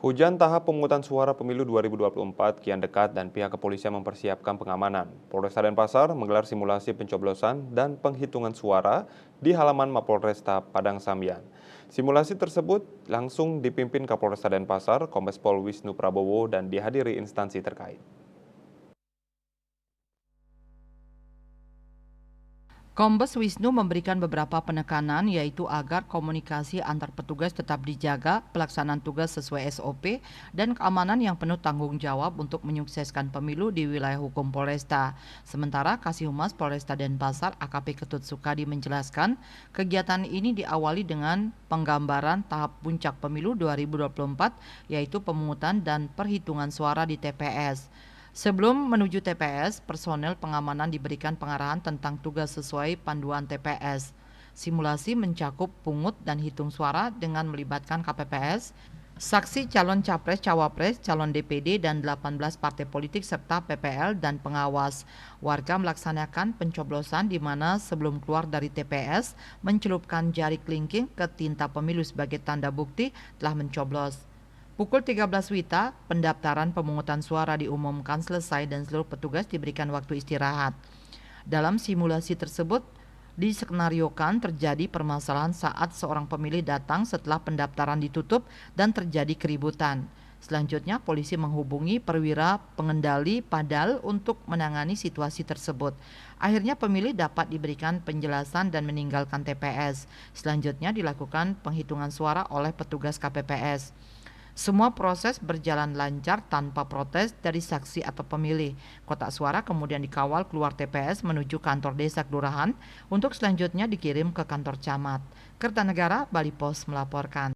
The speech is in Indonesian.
Hujan tahap pemungutan suara pemilu 2024 kian dekat dan pihak kepolisian mempersiapkan pengamanan. Polresta Denpasar menggelar simulasi pencoblosan dan penghitungan suara di halaman Mapolresta Padang Sambian. Simulasi tersebut langsung dipimpin Kapolresta Denpasar, Kombes Pol Wisnu Prabowo dan dihadiri instansi terkait. Kombes Wisnu memberikan beberapa penekanan yaitu agar komunikasi antar petugas tetap dijaga, pelaksanaan tugas sesuai SOP, dan keamanan yang penuh tanggung jawab untuk menyukseskan pemilu di wilayah hukum Polresta. Sementara Kasih Humas Polresta Denpasar AKP Ketut Sukadi menjelaskan, kegiatan ini diawali dengan penggambaran tahap puncak pemilu 2024 yaitu pemungutan dan perhitungan suara di TPS. Sebelum menuju TPS, personel pengamanan diberikan pengarahan tentang tugas sesuai panduan TPS. Simulasi mencakup pungut dan hitung suara dengan melibatkan KPPS, saksi calon capres-cawapres, calon DPD dan 18 partai politik serta PPL dan pengawas. Warga melaksanakan pencoblosan di mana sebelum keluar dari TPS mencelupkan jari kelingking ke tinta pemilu sebagai tanda bukti telah mencoblos. Pukul 13 WITA, pendaftaran pemungutan suara diumumkan selesai dan seluruh petugas diberikan waktu istirahat. Dalam simulasi tersebut, diskenariokan terjadi permasalahan saat seorang pemilih datang setelah pendaftaran ditutup dan terjadi keributan. Selanjutnya, polisi menghubungi perwira pengendali Padal untuk menangani situasi tersebut. Akhirnya pemilih dapat diberikan penjelasan dan meninggalkan TPS. Selanjutnya dilakukan penghitungan suara oleh petugas KPPS. Semua proses berjalan lancar tanpa protes dari saksi atau pemilih. Kotak suara kemudian dikawal keluar TPS menuju kantor desa kelurahan untuk selanjutnya dikirim ke kantor camat. Kertanegara, Bali Pos melaporkan.